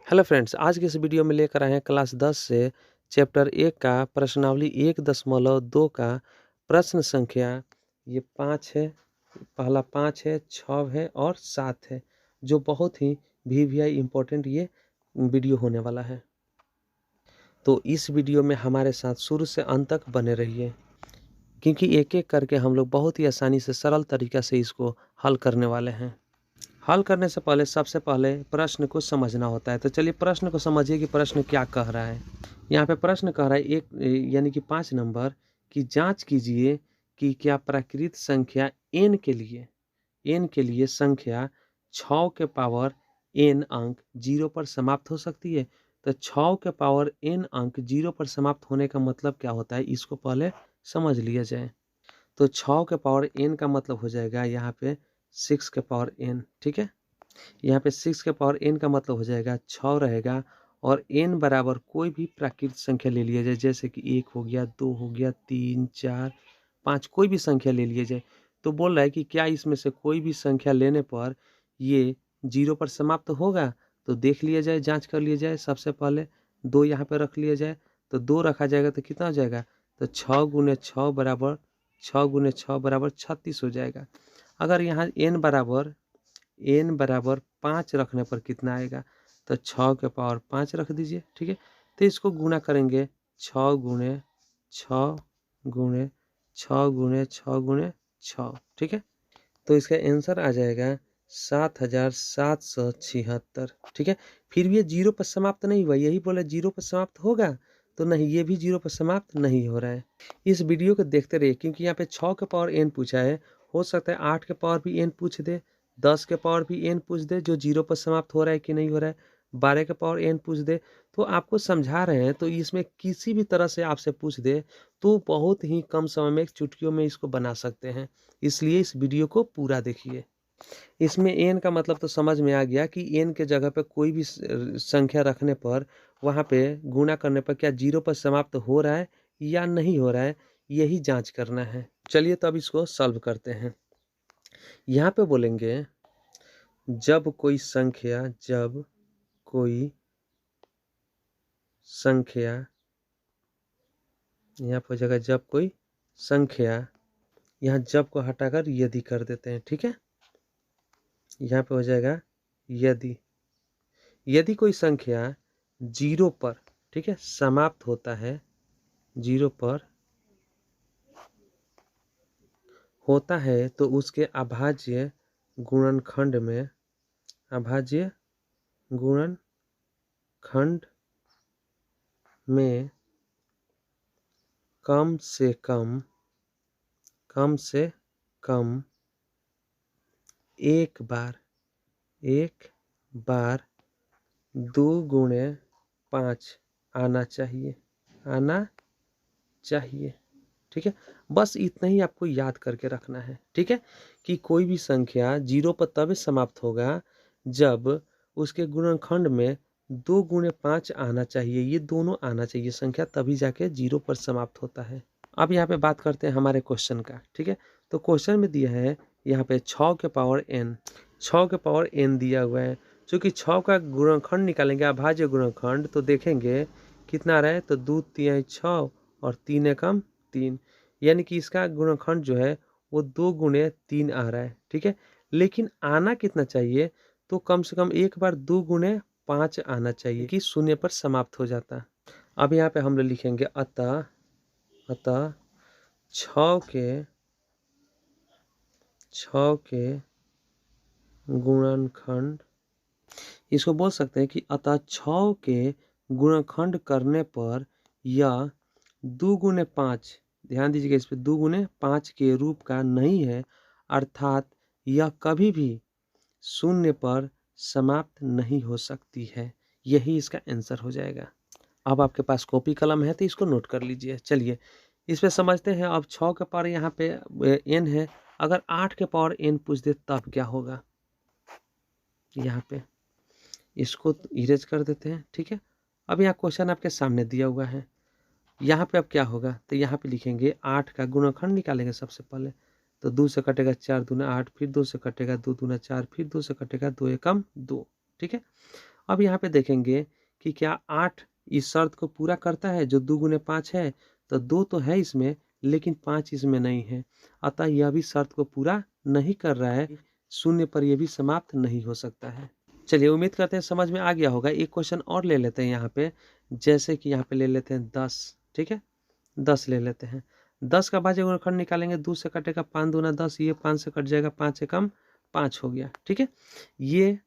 Hello friends, आज की इस वीडियो में लेकर आए हैं क्लास 10 से चैप्टर 1 का प्रश्नावली 1.2 का प्रश्न संख्या ये 5 है, पहला 5 है, 6 है और 7 है, जो बहुत ही वीवीआई इम्पोर्टेंट ये वीडियो होने वाला है। तो इस वीडियो में हमारे साथ शुरू से अंत तक बने रहिए, क्योंकि एक-एक करके हम लोग बहुत ही आसानी से सरल तरीक़ा से इसको हल करने वाले हैं। हल करने से पहले सबसे पहले प्रश्न को समझना होता है। तो चलिए प्रश्न को समझिए कि प्रश्न क्या कह रहा है। यहाँ पे प्रश्न कह रहा है यानी कि 5 नंबर की जांच कीजिए कि क्या प्राकृत संख्या n के लिए संख्या 6 के पावर n अंक 0 पर समाप्त हो सकती है। तो 6 के पावर n अंक 0 पर समाप्त होने का मतलब क्या होता है, इसको पहले समझ लिया जाए। तो 6 के पावर n का मतलब हो जाएगा यहाँ पे 6 के पावर n, ठीक है। यहाँ पे 6 के पावर n का मतलब हो जाएगा 6 रहेगा और n बराबर कोई भी प्राकृत संख्या ले लिया जाए, जैसे कि 1 हो गया, 2 हो गया, 3, 4, 5, कोई भी संख्या ले लिया जाए। तो बोल रहा है कि क्या इसमें से कोई भी संख्या लेने पर ये 0 पर समाप्त होगा। तो देख लिया जाए, जांच कर लिया जाए। सबसे पहले 2 यहाँ पे रख लिया जाए, तो 2 रखा जाएगा तो कितना हो जाएगा, तो 6 गुने 6 बराबर 6 गुने 6 बराबर 36 हो जाएगा। अगर यहाँ n बराबर 5 रखने पर कितना आएगा, तो 6 के पावर 5 रख दीजिए, ठीक है। तो इसको गुणा करेंगे 6 गुणे 6 गुणे 6 गुणे 6 गुणे 6, ठीक है। तो इसका आंसर आ जाएगा 7776, ठीक है। फिर भी ये 0 पर समाप्त नहीं हुआ, यही बोले 0 पर समाप्त होगा, तो नहीं, ये भी 0 पर समाप्त नहीं हो रहा है। इस वीडियो को देखते रहिए, क्योंकि यहाँ पे 6 के पावर n पूछा है, हो सकता है 8 के पावर भी n पूछ दे, 10 के पावर भी n पूछ दे जो 0 पर समाप्त हो रहा है कि नहीं हो रहा है, 12 के पावर n पूछ दे। तो आपको समझा रहे हैं, तो इसमें किसी भी तरह से आपसे पूछ दे तो बहुत ही कम समय में, चुटकियों में इसको बना सकते हैं। इसलिए इस वीडियो को पूरा देखिए। इसमें n का मतलब तो समझ में आ गया कि n के जगह पे कोई भी संख्या रखने पर वहाँ पे गुणा करने पर क्या 0 पर समाप्त हो रहा है या नहीं हो रहा है, यही जांच करना है। चलिए तो अब इसको सॉल्व करते हैं। यहाँ पे बोलेंगे जब कोई संख्या यहाँ पर हो जाएगा जब कोई संख्या, यहाँ जब को हटाकर यदि कर देते हैं, ठीक है। यहाँ पे हो जाएगा यदि कोई संख्या 0 पर, ठीक है, समाप्त होता है, 0 पर होता है, तो उसके अभाज्य गुणनखंड में कम से कम एक बार 2 गुणे 5 आना चाहिए, ठीक है। बस इतना ही आपको याद करके रखना है, ठीक है, कि कोई भी संख्या 0 पर तभी समाप्त होगा जब उसके गुणनखंड में 2 गुणे 5 आना चाहिए, ये दोनों आना चाहिए संख्या, तभी जाके 0 पर समाप्त होता है। अब यहाँ पे बात करते हैं हमारे क्वेश्चन का, ठीक है। तो क्वेश्चन में दिया है यहाँ पे 6 के पावर n दिया हुआ है। चूँकि 6 का गुणनखंड निकालेंगे, अभाज्य गुणनखंड, तो देखेंगे कितना आ रहा है, तो 2 तिहाई 6 और 3 एकम 3, यानी कि इसका गुणनखंड जो है वो 2 गुणे 3 आ रहा है, ठीक है। लेकिन आना कितना चाहिए, तो कम से कम एक बार 2 गुणे 5 आना चाहिए कि 0 पर समाप्त हो जाता। अब यहाँ पे हम लोग लिखेंगे अतः 6 के गुणनखंड, इसको बोल सकते हैं कि अतः 6 के गुणनखंड करने पर यह 2 गुणे 5, ध्यान दीजिएगा इस पे, 2 गुणे 5 के रूप का नहीं है, अर्थात यह कभी भी 0 पर समाप्त नहीं हो सकती है। यही इसका आंसर हो जाएगा। अब आपके पास कॉपी कलम है तो इसको नोट कर लीजिए। चलिए इस पे समझते हैं। अब 6 के पावर यहाँ पे n है, अगर 8 के पावर n पूछ दे तब क्या होगा, यहाँ पे इसको इरेज कर देते हैं, ठीक है। अब यहाँ क्वेश्चन आपके सामने दिया हुआ है, यहाँ पे अब क्या होगा, तो यहाँ पे लिखेंगे 8 का गुणनखंड निकालेंगे सबसे पहले। तो 2 से कटेगा 4 दूना 8, फिर 2 से कटेगा 2 दूना 4, फिर 2 से कटेगा 2 एकम 2, ठीक है। अब यहाँ पे देखेंगे कि क्या 8 इस शर्त को पूरा करता है जो 2 गुने 5 है, तो 2 तो है इसमें लेकिन 5 इसमें नहीं है, अतः यह भी शर्त को पूरा नहीं कर रहा है, शून्य पर यह भी समाप्त नहीं हो सकता है। चलिए उम्मीद करते हैं समझ में आ गया होगा। एक क्वेश्चन और ले लेते हैं यहाँ पे, जैसे कि यहाँ पे ले लेते हैं 10, ठीक है 10 ले लेते हैं। 10 का भाज्य गुणनखंड निकालेंगे, 2 से कटेगा 5 दूना 10, ये 5 से कट जाएगा, 5 से कम 5 हो गया, ठीक है। ये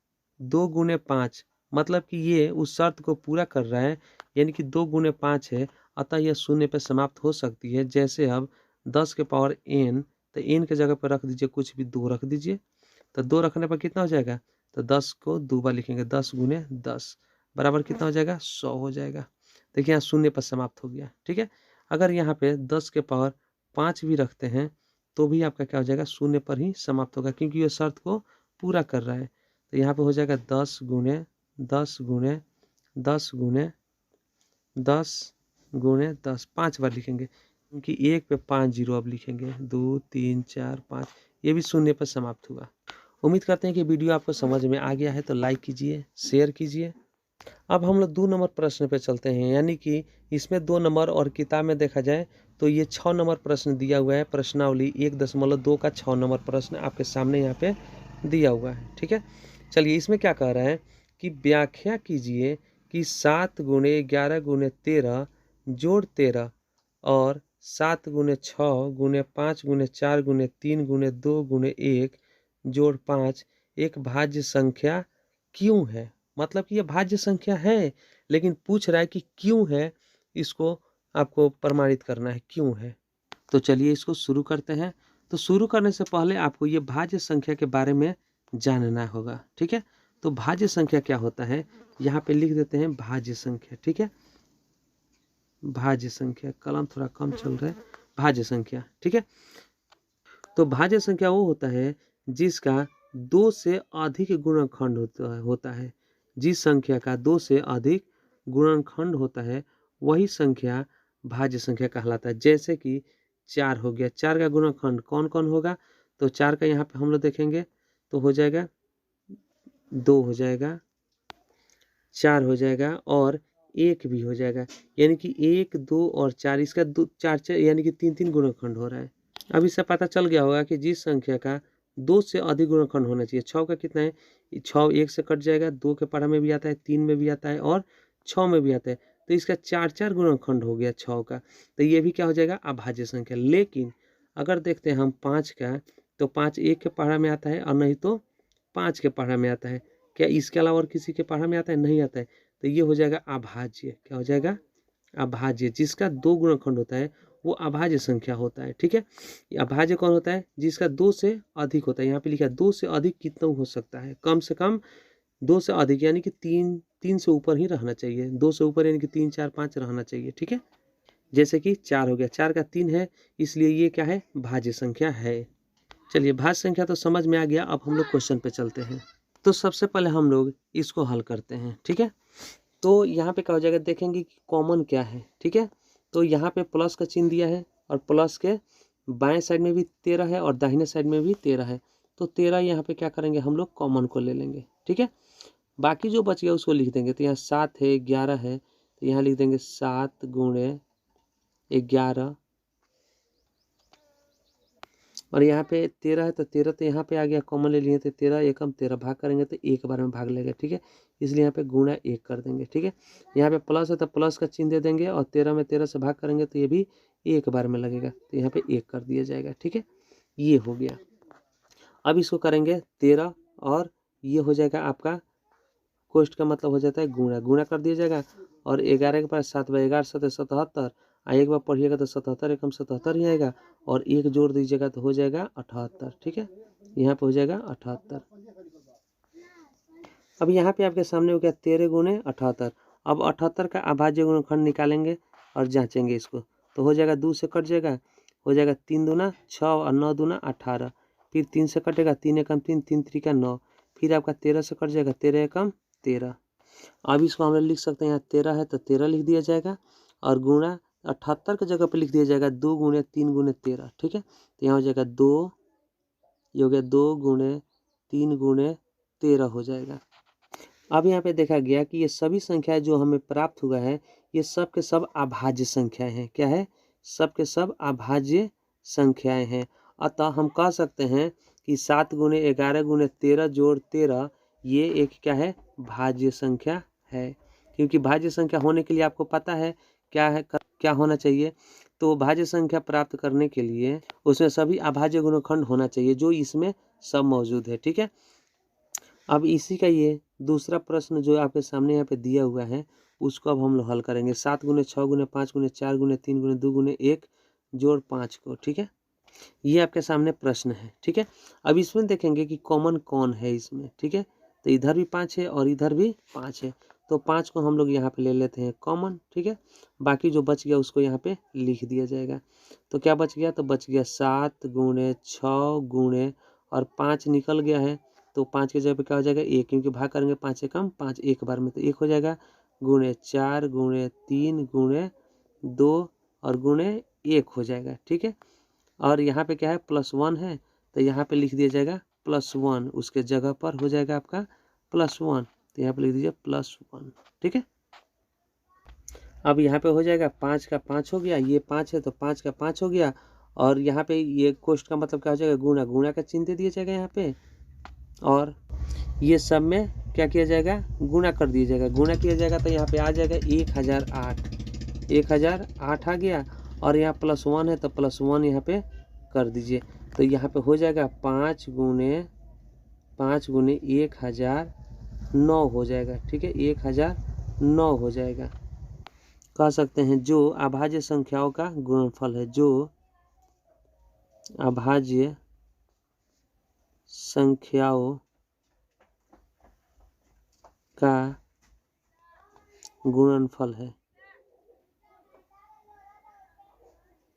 2 गुने 5 मतलब कि ये उस शर्त को पूरा कर रहा है, यानी कि 2 गुने 5 है, अतः यह शून्य पे समाप्त हो सकती है। जैसे अब 10 के पावर n, तो n के जगह पर रख दीजिए कुछ भी 2 रख दीजिए, तो 2 रखने पर कितना हो जाएगा, तो 10 को 2 बार लिखेंगे, 10 गुने 10 बराबर कितना हो जाएगा, 100 हो जाएगा। देखिए यहाँ शून्य पर समाप्त हो गया, ठीक है। अगर यहाँ पे 10 के पावर 5 भी रखते हैं तो भी आपका क्या हो जाएगा, शून्य पर ही समाप्त होगा, क्योंकि ये शर्त को पूरा कर रहा है। तो यहाँ पे हो जाएगा 10 गुने 10 गुने 10 गुने 10 गुने 10, 5 बार लिखेंगे, क्योंकि 1 पे 5 जीरो अब लिखेंगे, 2 3 4 5, ये भी शून्य पर समाप्त हुआ। उम्मीद करते हैं कि वीडियो आपको समझ में आ गया है, तो लाइक कीजिए, शेयर कीजिए। अब हम लोग 2 नंबर प्रश्न पे चलते हैं, यानी कि इसमें 2 नंबर और किताब में देखा जाए तो ये 6 नंबर प्रश्न दिया हुआ है। प्रश्नावली 1.2 का 6 नंबर प्रश्न आपके सामने यहाँ पे दिया हुआ है, ठीक है। चलिए इसमें क्या कह रहा है कि व्याख्या कीजिए कि 7 गुणे 11 गुणे 13 जोड़ 13 और 7 गुणे 6 गुणे 5 गुणे 4 गुणे 3 गुणे 2 गुणे 1 जोड़ 5 एक भाज्य संख्या क्यों है। मतलब कि ये भाज्य संख्या है, लेकिन पूछ रहा है कि क्यों है, इसको आपको प्रमाणित करना है क्यों है। तो चलिए इसको शुरू करते हैं। तो शुरू करने से पहले आपको ये भाज्य संख्या के बारे में जानना होगा, ठीक है। तो भाज्य संख्या क्या होता है, यहाँ पे लिख देते हैं भाज्य संख्या, ठीक है। भाज्य संख्या, कलम थोड़ा कम चल रहा है, भाज्य संख्या, ठीक है। तो भाज्य संख्या वो होता है जिसका 2 से अधिक गुणनखंड होता है। जिस संख्या का 2 से अधिक गुणनखंड होता है वही संख्या भाज्य संख्या कहलाता है। जैसे कि 4 हो गया, 4 का गुणनखंड कौन कौन होगा, तो 4 का यहाँ पे हम लोग देखेंगे तो हो जाएगा 2 हो जाएगा, 4 हो जाएगा और 1 भी हो जाएगा, यानी कि 1 2 और 4, इसका 2 4 4 यानी कि 3 गुणनखंड हो रहा है। अब इससे पता चल गया होगा कि जिस संख्या का 2 से अधिक गुणनखंड होना चाहिए। 6 का कितना है, 6 1 से कट जाएगा, 2 के पढ़ा में भी आता है, 3 में भी आता है और 6 में भी आता है, तो इसका 4 गुणनखंड हो गया 6 का, तो ये भी क्या हो जाएगा, अभाज्य संख्या। लेकिन अगर देखते हैं हम 5 का, तो 5 1 के पढ़ा में आता है और नहीं तो 5 के पढ़ा में आता है। क्या इसके अलावा और किसी के पढ़ा में आता है, नहीं आता है, तो ये हो जाएगा अभाज्य। क्या हो जाएगा, अभाज्य। जिसका 2 गुणनखंड होता है वो अभाज्य संख्या होता है, ठीक है। अभाज्य कौन होता है, जिसका 2 से अधिक होता है। यहाँ पे लिखा है 2 से अधिक कितना हो सकता है, कम से कम 2 से अधिक, यानी कि 3 से ऊपर ही रहना चाहिए। 2 से ऊपर यानी कि 3 4 5 रहना चाहिए, ठीक है। जैसे कि 4 हो गया, 4 का 3 है, इसलिए ये क्या है, भाज्य संख्या है। चलिए भाज्य संख्या तो समझ में आ गया। अब हम लोग क्वेश्चन पे चलते हैं। तो सबसे पहले हम लोग इसको हल करते हैं, ठीक है। तो यहाँ पे क्या हो जाएगा, देखेंगे कि कॉमन क्या है, ठीक है। तो यहाँ पे प्लस का चिन्ह दिया है और प्लस के बाएं साइड में भी 13 है और दाहिने साइड में भी 13 है, तो 13 यहाँ पे क्या करेंगे, हम लोग कॉमन को ले लेंगे, ठीक है। बाकी जो बच गया उसको लिख देंगे। तो यहाँ 7 है, 11 है, तो यहाँ लिख देंगे 7 गुणे 11, और यहाँ पे 13 है, तो 13 तो यहाँ पे आ गया, कॉमन ले लिए, तो 13 एकम 13 भाग करेंगे तो एक बार में भाग लेगा, ठीक है। इसलिए यहाँ पे गुणा 1 कर देंगे, ठीक है। यहाँ पे प्लस है तो प्लस का चिन्ह दे देंगे, और 13 में 13 से भाग करेंगे तो ये भी एक बार में लगेगा, तो यहाँ पे 1 कर दिया जाएगा, ठीक है। ये हो गया। अब इसको करेंगे 13 और ये हो जाएगा आपका कोष्ठ का मतलब हो जाता है गुणा, गुणा कर दिया जाएगा। और 11 के पास 7 11 7 77, एक बार पढ़िएगा तो 77 एकम 77 ही आएगा, और 1 जोड़ दीजिएगा तो हो जाएगा 78, ठीक है। यहाँ पे हो जाएगा 78। अब यहाँ पे आपके सामने हो गया 13 गुणे 78। अब 78 का अभाज्य गुणनखंड निकालेंगे और जांचेंगे इसको, तो हो जाएगा 2 से कट जाएगा, हो जाएगा 3 दूना 6 और 9 दूना 18, फिर 3 से कटेगा, 3 एकम 3 3 त्रिका 9, फिर आपका 13 से कट जाएगा, 13 एकम 13। अब इसको हम लोग लिख सकते हैं, यहाँ 13 है तो 13 लिख दिया जाएगा, और गुणा 78 के जगह पे लिख दिया जाएगा 2 गुणे 3 गुणे 13, ठीक है। तो यहाँ हो जाएगा 2, ये हो गया 2 गुणे 3 गुणे 13 हो जाएगा। अब यहाँ पे देखा गया कि ये सभी संख्याएं जो हमें प्राप्त हुआ है ये सब के सब अभाज्य संख्याएं हैं। क्या है? सब के सब अभाज्य संख्याएं हैं। अतः हम कह सकते हैं कि 7 गुणे 11 गुणे 13 जोड़ 13 ये एक क्या है? भाज्य संख्या है। क्योंकि भाज्य संख्या होने के लिए आपको पता है क्या है, क्या होना चाहिए। तो भाज्य संख्या प्राप्त करने के लिए उसमें सभी अभाज्य गुणनखंड होना चाहिए जो इसमें सब मौजूद है। ठीक है। अब इसी का ये दूसरा प्रश्न जो आपके सामने यहाँ पे दिया हुआ है उसको अब हम लोग हल करेंगे। 7 गुणे 6 गुणे 5 गुणे 4 गुणे 3 गुणे 2 गुणे 1 जोड़ 5 को। ठीक है, ये आपके सामने प्रश्न है। ठीक है, अब इसमें देखेंगे कि कॉमन कौन है इसमें। ठीक है, तो इधर भी 5 है और इधर भी 5 है, तो 5 को हम लोग यहाँ पे ले लेते हैं कॉमन। ठीक है, बाकी जो बच गया उसको यहाँ पे लिख दिया जाएगा। तो क्या बच गया? तो बच गया 7 गुणे 6 गुणे और 5 निकल गया है, तो 5 की जगह पे क्या हो जाएगा? 1, क्योंकि भाग करेंगे 5 से कम 5 एक बार में, तो 1 हो जाएगा। गुणे 4 गुणे 3 गुणे 2 और गुणे 1 हो जाएगा। ठीक है, और यहाँ पे क्या है? +1 है, तो यहाँ पे लिख दिया जाएगा +1, उसके जगह पर हो जाएगा आपका +1, तो यहाँ पे लिख दीजिए +1। ठीक है, अब यहाँ पे हो जाएगा 5 का 5 हो गया, ये 5 है तो 5 का 5 हो गया, और यहाँ पे ये कोष्ठ का मतलब क्या हो जाएगा? गुणा, गुणा का चिन्ह दे दिया जाएगा यहाँ पे, और ये सब में क्या किया जाएगा? गुणा कर दिया जाएगा। गुणा किया जाएगा तो यहाँ पे आ जाएगा 1008, 1008 आ गया, और यहाँ +1 है तो +1 यहाँ पे कर दीजिए, तो यहाँ पे हो जाएगा 5 गुणे 1009 हो जाएगा। ठीक है, 1009 हो जाएगा। कह सकते हैं जो अभाज्य संख्याओं का गुणनफल है, जो अभाज्य संख्याओं का गुणनफल है,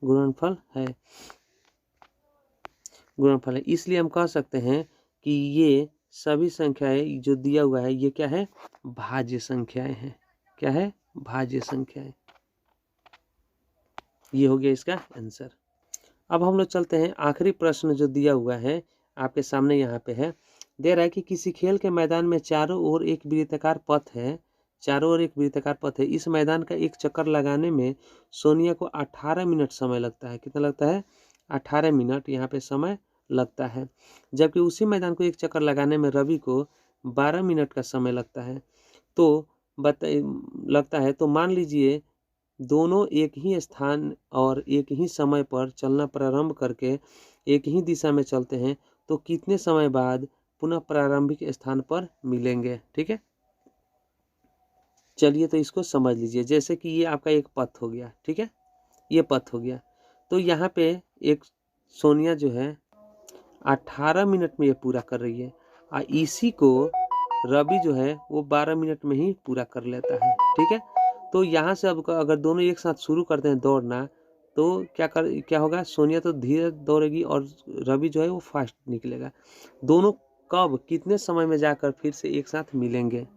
गुणनफल है, गुणनफल है। इसलिए हम कह सकते हैं कि ये सभी संख्याएं जो दिया हुआ है ये क्या है? भाज्य संख्याएं हैं। क्या है? भाज्य संख्याएं। ये हो गया इसका आंसर। अब हम लोग चलते हैं आखिरी प्रश्न जो दिया हुआ है आपके सामने यहाँ पे है। दे रहा है कि किसी खेल के मैदान में चारों ओर एक वृत्ताकार पथ है, चारों ओर एक वृत्ताकार पथ है। इस मैदान का एक चक्कर लगाने में सोनिया को 18 मिनट समय लगता है। कितना लगता है? 18 मिनट यहाँ पे समय लगता है। जबकि उसी मैदान को एक चक्कर लगाने में रवि को 12 मिनट का समय लगता है। तो लगता है, तो मान लीजिए दोनों एक ही स्थान और एक ही समय पर चलना प्रारंभ करके एक ही दिशा में चलते हैं, तो कितने समय बाद पुनः प्रारंभिक स्थान पर मिलेंगे। ठीक है, चलिए तो इसको समझ लीजिए। जैसे कि ये आपका एक पथ हो गया। ठीक है, ये पथ हो गया, तो यहाँ पे एक सोनिया जो है 18 मिनट में ये पूरा कर रही है, और इसी को रवि जो है वो 12 मिनट में ही पूरा कर लेता है। ठीक है, तो यहाँ से अब अगर दोनों एक साथ शुरू करते हैं दौड़ना, तो क्या होगा? सोनिया तो धीरे दौड़ेगी और रवि जो है वो फास्ट निकलेगा। दोनों कब कितने समय में जाकर फिर से एक साथ मिलेंगे?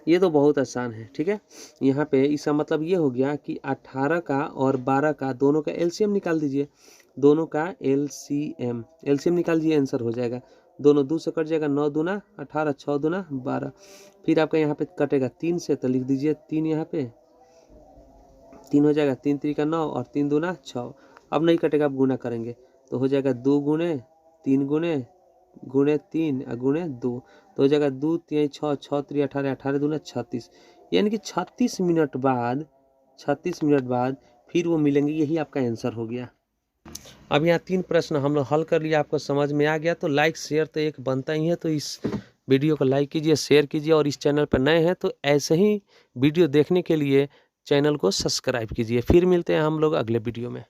ये तो बहुत आसान है। ठीक है, यहाँ पे इसका मतलब ये हो गया कि 18 का और 12 का दोनों का एलसीएम निकाल दीजिए। दोनों का एलसीएम निकाल दीजिए, आंसर हो जाएगा। दोनों 2 से कट जाएगा, 9 दूना 18, 6 दूना 12। फिर आपका यहाँ पे कटेगा 3 से, तो लिख दीजिए 3, यहाँ पे 3 हो जाएगा, 3 3 का 9 और 3 दूना 6। अब नहीं कटेगा, अब गुना करेंगे तो हो जाएगा 2 गुणे 3 गुणे 3 गुणे 2, तो हो जाएगा 2 3 6 6 3 18, 18 दूना 36, यानी कि 36 मिनट बाद फिर वो मिलेंगे। यही आपका आंसर हो गया। अब यहाँ 3 प्रश्न हम लोग हल कर लिया, आपको समझ में आ गया। तो लाइक शेयर तो एक बनता ही है, तो इस वीडियो को लाइक कीजिए, शेयर कीजिए, और इस चैनल पर नए हैं तो ऐसे ही वीडियो देखने के लिए चैनल को सब्सक्राइब कीजिए। फिर मिलते हैं हम लोग अगले वीडियो में।